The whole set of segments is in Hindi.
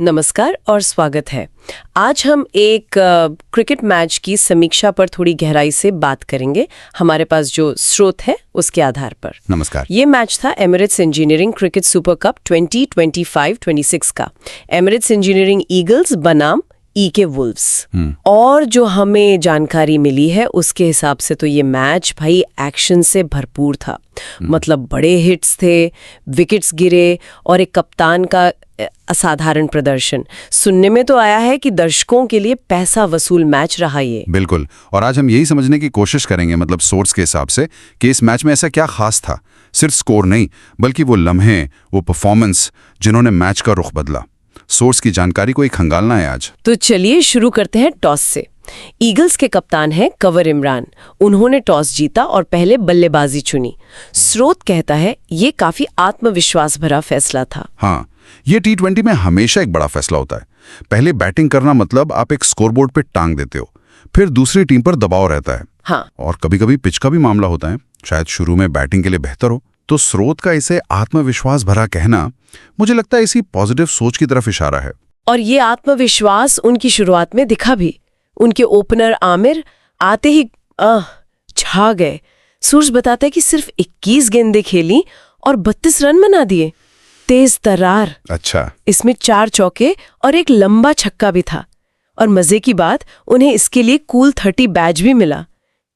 नमस्कार और स्वागत है। आज हम एक क्रिकेट मैच की समीक्षा पर थोड़ी गहराई से बात करेंगे, हमारे पास जो स्रोत है उसके आधार पर। नमस्कार। ये मैच था Emirates engineering cricket super cup 2025-26 का। एमिरेट्स इंजीनियरिंग ईगल्स बनाम ईके वुल्व्स। और जो हमें जानकारी मिली है उसके हिसाब से तो ये मैच भाई एक्शन से भरपूर था। मतलब बड़े हिट्स थे, विकेट्स गिरे और एक कप्तान का असाधारण प्रदर्शन। सुनने में तो आया है कि दर्शकों के लिए पैसा वसूल मैच रहा ये। बिल्कुल। और आज हम यही समझने की कोशिश करेंगे, मतलब सोर्स के हिसाब से, कि इस मैच में ऐसा क्या खास था। सिर्फ स्कोर नहीं, बल्कि वो लम्हे, वो परफॉर्मेंस जिन्होंने मैच का रुख बदला। सोर्स की जानकारी को एक खंगालना है आज। तो चलिए शुरू करते हैं टॉस से। ईगल्स के कप्तान हैं कंवर इमरान। उन्होंने टॉस जीता और पहले बल्लेबाजी चुनी। स्रोत कहता है ये काफी आत्मविश्वास भरा फैसला था। हाँ, ये T20 में हमेशा एक बड़ा फैसला होता है। पहले बैटिंग करना मतलब आप एक स्कोरबोर्ड पे टांग देते हो, फिर दूसरी टीम पर दबाव रहता है। हाँ। और कभी-कभी पिच का भी मामला होता है, शायद शुरू में बैटिंग के लिए बेहतर हो। तो स्रोत का इसे आत्मविश्वास भरा कहना, मुझे लगता है इसी पॉजिटिव सोच की तरफ इशारा है। और ये आत्मविश्वास उनकी शुरुआत में दिखा भी। उनके ओपनर आमिर आते ही छा गए। सोर्स बताता है कि सिर्फ 21 गेंदें खेली और 32 रन बना दिए। तेज तर्रार। अच्छा। इसमें 4 चौके और एक लंबा छक्का भी था। और मजे की बात, उन्हें इसके लिए कूल 30 बैज भी मिला।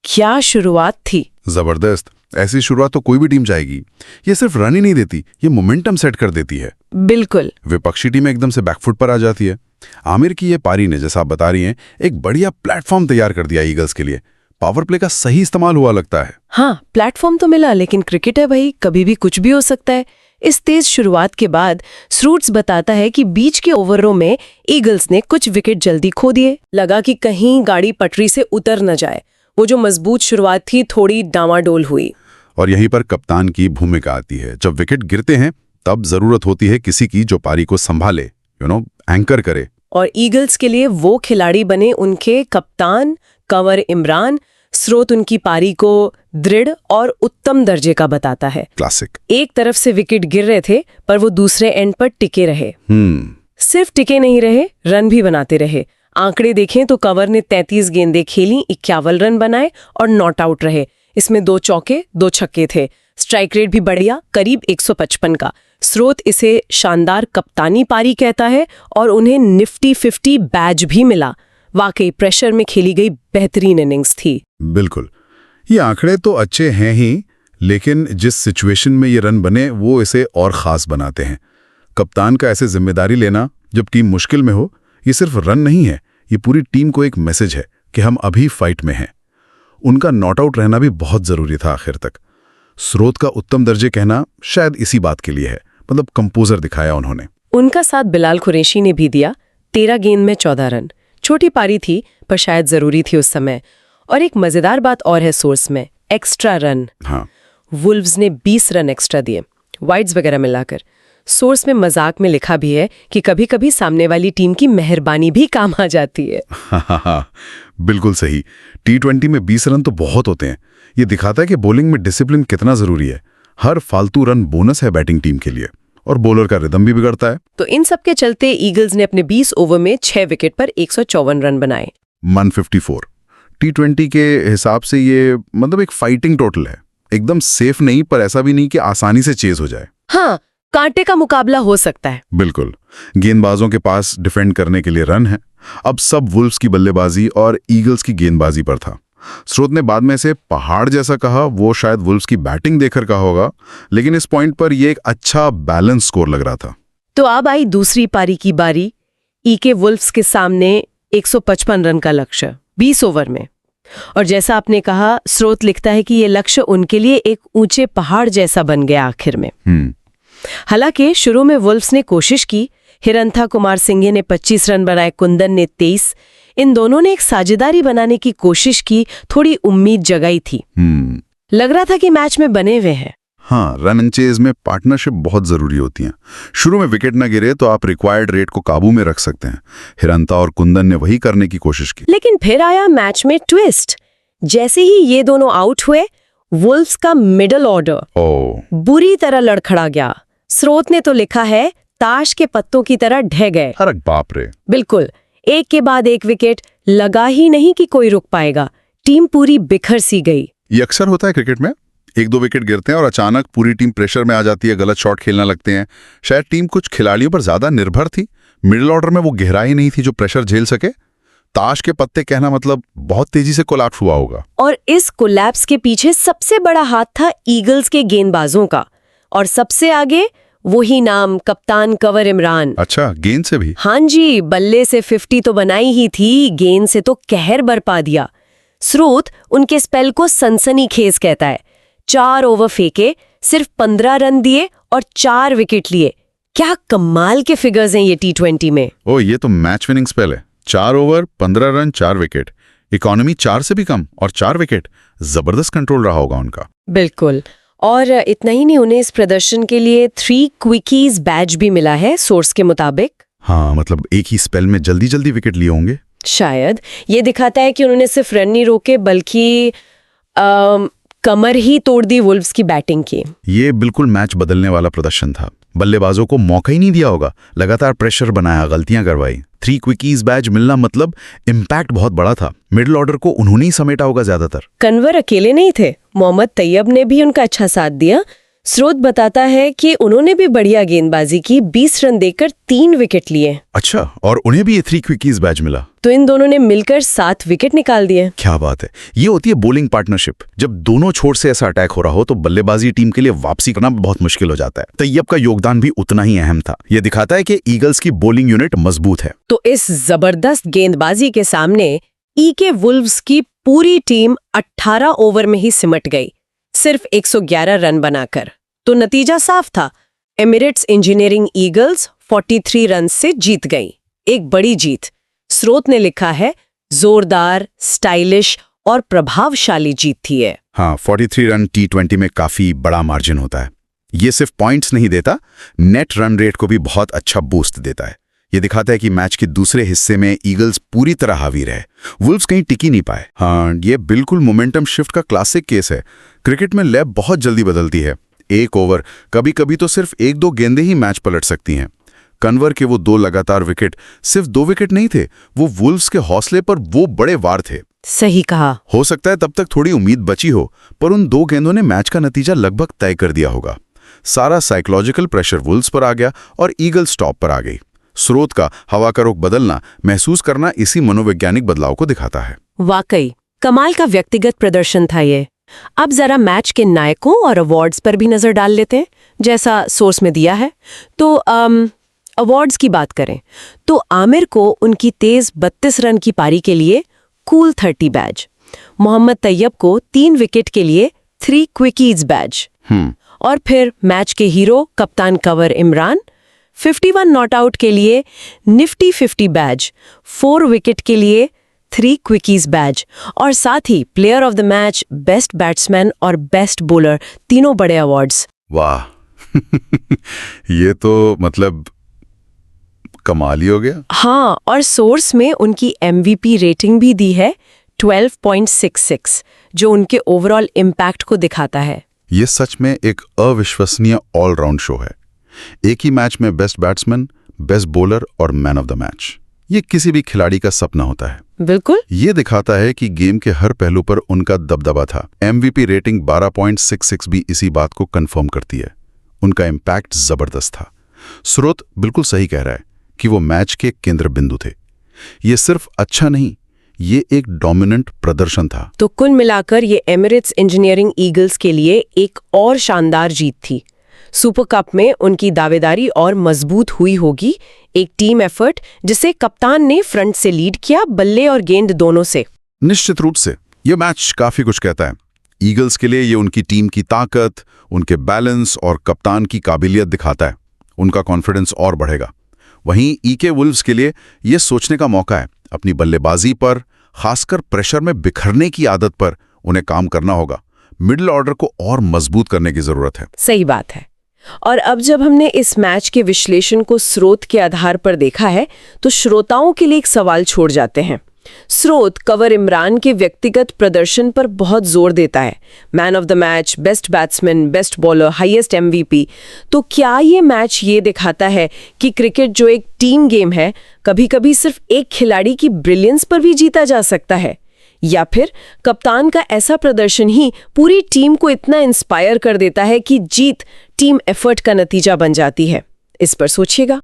क्या शुरुआत थी। जबरदस्त। ऐसी शुरुआत तो कोई भी टीम चाहेगी। ये सिर्फ रन ही नहीं देती, ये मोमेंटम सेट कर देती है। बिल्कुल। विपक्षी टीम एकदम से बैकफुट पर आ जाती है। आमिर की ये पारी ने, जैसा आप बता रही हैं, एक बढ़िया प्लेटफॉर्म तैयार कर दिया ईगल्स के लिए। पावर प्ले का सही इस्तेमाल हुआ लगता है। हाँ, प्लेटफॉर्म तो मिला, लेकिन क्रिकेट है भाई, कभी भी कुछ भी हो सकता है। इस तेज शुरुआत के बाद स्रोत बताता है कि बीच के ओवरों में ईगल्स ने कुछ विकेट जल्दी खो दिए। लगा कि कहीं गाड़ी पटरी से उतर न जाए। वो जो मजबूत शुरुआत थी थोड़ी डामाडोल हुई। और यहीं पर कप्तान की भूमिका आती है। जब विकेट गिरते हैं तब जरूरत होती है किसी की जो पारी को संभाले, एंकर करे। और ईगल्स के लिए वो खिलाड़ी बने उनके कप्तान कंवर इमरान। स्रोत उनकी पारी को दृढ़ और उत्तम दर्जे का बताता है। क्लासिक। एक तरफ से विकेट गिर रहे थे, पर वो दूसरे एंड पर टिके रहे। सिर्फ टिके नहीं रहे, रन भी बनाते रहे। आंकड़े देखें तो कंवर ने 33 गेंदें खेली, 51 रन बनाए और नॉट आउट रहे। इसमें 2 चौके 2 छक्के थे। स्ट्राइक रेट भी बढ़िया, करीब 155 का। स्रोत इसे शानदार कप्तानी पारी कहता है और उन्हें निफ्टी 50 बैज भी मिला। वाकई प्रेशर में खेली गई बेहतरीन इनिंग्स थी। बिल्कुल। ये आंकड़े तो अच्छे हैं ही, लेकिन जिस सिचुएशन में ये रन बने वो इसे और खास बनाते हैं। कप्तान का ऐसे जिम्मेदारी लेना जब टीम मुश्किल में हो, ये सिर्फ रन नहीं है, ये पूरी टीम को एक मैसेज है कि हम अभी फाइट में हैं। उनका नॉट आउट रहना भी बहुत जरूरी था आखिर तक। स्रोत का उत्तम दर्जे कहना शायद इसी बात के लिए है, मतलब कंपोजर दिखाया उन्होंने। उनका साथ बिलाल कुरैशी ने भी दिया। 13 गेंद में 14 रन। छोटी पारी थी, पर शायद जरूरी थी उस समय। और एक मजेदार बात और है सोर्स में, एक्स्ट्रा रन। हाँ। वुल्व्स ने 20 रन एक्स्ट्रा दिए, वाइड्स वगैरह मिलाकर। सोर्स में मजाक में लिखा भी है कि कभी कभी सामने वाली टीम की मेहरबानी भी काम आ जाती है। बिल्कुल सही। T20 में 20 रन तो बहुत होते हैं। ये दिखाता है कि बॉलिंग में डिसिप्लिन कितना जरूरी है। हर फालतू रन बोनस है बैटिंग टीम के लिए, और बॉलर का रिदम भी बिगड़ता है। तो इन सब के चलते ईगल्स ने अपने 20 ओवर में 6 विकेट पर 154 रन बनाए। 154। T20 के हिसाब से ये मतलब एक फाइटिंग टोटल है। एकदम सेफ नहीं, पर ऐसा भी नहीं कि आसानी से चेज हो जाए। हाँ, कांटे का मुकाबला हो सकता है। बिल्कुल। गेंदबाजों के पास डिफेंड करने के लिए रन है। अब सब वुल्व्स की बल्लेबाजी और ईगल्स की गेंदबाजी पर था। स्रोत ने बाद में से पहाड़ जैसा कहा, वो शायद वुल्व्स की बैटिंग देखकर कहा होगा, लेकिन इस पॉइंट पर यह एक अच्छा बैलेंस स्कोर लग रहा था। तो अब आई दूसरी पारी की बारी। ईके वुल्व्स के सामने 155 रन का लक्ष्य 20 ओवर में। और जैसा आपने कहा, स्रोत लिखता है कि ये लक्ष्य उनके लिए एक ऊंचे पहाड़ जैसा बन गया आखिर में। हालांकि शुरू में वुल्व्स ने कोशिश की। हिरंथा कुमार सिंघे ने 25 रन बनाए, कुंदन ने 23। इन दोनों ने एक साझेदारी बनाने की कोशिश की, थोड़ी उम्मीद जगाई थी। लग रहा था कि मैच में बने हुए हैं। हाँ, रन एंड चेज में पार्टनरशिप बहुत जरूरी होती है। शुरू में विकेट न गिरे तो आप रिक्वायर्ड रेट को काबू में रख सकते हैं। हिरंथा और कुंदन ने वही करने की कोशिश की। लेकिन फिर आया मैच में ट्विस्ट। जैसे ही ये दोनों आउट हुए, वुल्व्स का मिडल ऑर्डर बुरी तरह लड़खड़ा गया। स्रोत ने तो लिखा है ताश के पत्तों की तरह ढह गए। अरे बाप रे। बिल्कुल, एक के बाद एक विकेट, लगा ही नहीं कि कोई रुक पाएगा। टीम पूरी बिखर सी गई। ये अक्सर होता है क्रिकेट में, एक दो विकेट गिरते हैं और अचानक पूरी टीम प्रेशर में आ जाती है, गलत शॉट खेलना लगते हैं। शायद टीम कुछ खिलाड़ियों पर ज्यादा निर्भर थी, मिडिल ऑर्डर में वो गहराई नहीं थी जो प्रेशर झेल सके। ताश के पत्ते कहना मतलब बहुत तेजी से कोलैप्स हुआ होगा। और इस कोलैप्स के पीछे सबसे बड़ा हाथ था ईगल्स के गेंदबाजों का, और सबसे आगे वही नाम, कप्तान कंवर इमरान। अच्छा, गेंद से भी? हाँ जी, बल्ले से 50 तो बनाई ही थी, गेंद से तो कहर बरपा दिया। स्रोत उनके स्पेल को सनसनीखेज कहता है। 4 ओवर फेंके, सिर्फ 15 रन दिए और 4 विकेट लिए। क्या कमाल के फिगर्स हैं ये T20 में। ओ, ये तो मैच विनिंग स्पेल है। 4 ओवर 15 रन 4 विकेट, इकोनॉमी 4 से भी कम और 4 विकेट। जबरदस्त कंट्रोल रहा होगा उनका। बिल्कुल, और इतना ही नहीं, उन्हें इस प्रदर्शन के लिए 3 क्विकीज बैज भी मिला है सोर्स के मुताबिक। हाँ, मतलब एक ही स्पेल में जल्दी जल्दी विकेट लिए होंगे। शायद ये दिखाता है कि उन्होंने सिर्फ रन नहीं रोके, बल्कि कमर ही तोड़ दी वुल्व्स की बैटिंग की। ये बिल्कुल मैच बदलने वाला प्रदर्शन था। बल्लेबाजों को मौका ही नहीं दिया होगा, लगातार प्रेशर बनाया, गलतियां करवाई। 3 क्विकीज बैज मिलना मतलब इम्पैक्ट बहुत बड़ा था। मिडिल ऑर्डर को उन्होंने ही समेटा होगा ज्यादातर। कन्वर अकेले नहीं थे, मोहम्मद तैयब ने भी उनका अच्छा साथ दिया। स्रोत बताता है कि उन्होंने भी बढ़िया गेंदबाजी की, 20 रन देकर 3 विकेट लिए। अच्छा, और उन्हें भी ये 3 क्विकीज बैज मिला, तो इन दोनों ने मिलकर 7 विकेट निकाल दिए। क्या बात है। ये होती है बॉलिंग पार्टनरशिप। जब दोनों छोर से ऐसा अटैक हो रहा हो तो बल्लेबाजी टीम के लिए वापसी करना बहुत मुश्किल हो जाता है। तैयब का योगदान भी उतना ही अहम था। यह दिखाता है कि ईगल्स की बॉलिंग यूनिट मजबूत है। तो इस जबरदस्त गेंदबाजी के सामने ईके वुल्व्स की पूरी टीम 18 ओवर में ही सिमट गई, सिर्फ 111 रन बनाकर। तो नतीजा साफ था, एमिरेट्स इंजीनियरिंग ईगल्स 43 रन से जीत गई। एक बड़ी जीत। स्रोत ने लिखा है, जोरदार, स्टाइलिश और प्रभावशाली जीत थी ये। हाँ, 43 रन T20 में काफी बड़ा मार्जिन होता है। ये सिर्फ पॉइंट्स नहीं देता, नेट रन रेट को भी बहुत अच्छा बूस्ट देता है। ये दिखाता है कि मैच के दूसरे हिस्से में ईगल्स पूरी तरह हावी रहे, वुल्व्स कहीं टिकी नहीं पाए। हाँ, ये बिल्कुल मोमेंटम शिफ्ट का क्लासिक केस है। क्रिकेट में लैब बहुत जल्दी बदलती है। एक ओवर, कभी कभी तो सिर्फ 1-2 गेंदें ही मैच पलट सकती हैं। कन्वर के वो 2 लगातार विकेट सिर्फ 2 विकेट नहीं थे, वो वुल्व्स के हौसले पर वो बड़े वार थे। सही कहा। हो सकता है तब तक थोड़ी उम्मीद बची हो, पर उन 2 गेंदों ने मैच का नतीजा लगभग तय कर दिया होगा। सारा साइकोलॉजिकल प्रेशर वुल्व्स पर आ गया और ईगल्स टॉप पर आ गई। स्रोत का हवा का रुख बदलना, महसूस करना इसी मनोवैज्ञानिक बदलाव को दिखाता है। वाकई कमाल का व्यक्तिगत प्रदर्शन था ये। अब जरा मैच के नायकों और अवार्ड्स पर भी नजर डाल लेते हैं, जैसा सोर्स में दिया है। तो अवार्ड्स की बात करें तो आमिर को उनकी तेज 32 रन की पारी के लिए कूल 30 बैज, मोहम्मद तैयब को 3 विकेट के लिए 3 क्विकीज बैज, और फिर मैच के हीरो कप्तान कंवर इमरान 51 नॉट आउट के लिए निफ्टी 50 बैज, 4 विकेट के लिए 3 क्विकीज बैज, और साथ ही player of the match, best batsman और बेस्ट बॉलर, तीनों बड़े अवार्ड्स। वाह ये तो मतलब कमाल ही हो गया। हाँ, और सोर्स में उनकी MVP रेटिंग भी दी है 12.66, जो उनके ओवरऑल इम्पैक्ट को दिखाता है। ये सच में एक अविश्वसनीय ऑलराउंड शो है। एक ही मैच में बेस्ट बैट्समैन, बेस्ट बॉलर और मैन ऑफ द मैच। ये किसी भी खिलाड़ी का सपना होता है। बिल्कुल। ये दिखाता है कि गेम के हर पहलू पर उनका दबदबा था। MVP रेटिंग 12.66 भी इसी बात को कंफर्म करती है। उनका इम्पैक्ट जबरदस्त था। स्रोत बिल्कुल सही कह रहा है कि वो मैच के केंद्र बिंदु थे। ये सिर्फ अच्छा नहीं, ये एक डोमिनेंट प्रदर्शन था। तो कुल मिलाकर ये एमिरेट्स इंजीनियरिंग ईगल्स के लिए एक और शानदार जीत थी। सुपर कप में उनकी दावेदारी और मजबूत हुई होगी। एक टीम एफर्ट जिसे कप्तान ने फ्रंट से लीड किया, बल्ले और गेंद दोनों से। निश्चित रूप से ये मैच काफी कुछ कहता है। ईगल्स के लिए ये उनकी टीम की ताकत, उनके बैलेंस और कप्तान की काबिलियत दिखाता है। उनका कॉन्फिडेंस और बढ़ेगा। वहीं ईके वुल्व्स के लिए ये सोचने का मौका है, अपनी बल्लेबाजी पर, खासकर प्रेशर में बिखरने की आदत पर उन्हें काम करना होगा। मिडिल ऑर्डर को और मजबूत करने की जरूरत है। सही बात है। और अब जब हमने इस मैच के विश्लेषण को स्रोत के आधार पर देखा है, तो श्रोताओं के लिए एक सवाल छोड़ जाते हैं। स्रोत कवर इमरान के व्यक्तिगत प्रदर्शन पर बहुत जोर देता है। Man of the match, best batsman, best bowler, highest MVP. तो क्या ये मैच ये दिखाता है कि क्रिकेट जो एक टीम गेम है, कभी-कभी सिर्फ एक खिलाड़ी की ब्रिलियंस पर भी जीता जा सकता है? या फिर कप्तान का ऐसा प्रदर्शन ही पूरी टीम को इतना इंस्पायर कर देता है कि जीत टीम एफर्ट का नतीजा बन जाती है? इस पर सोचिएगा।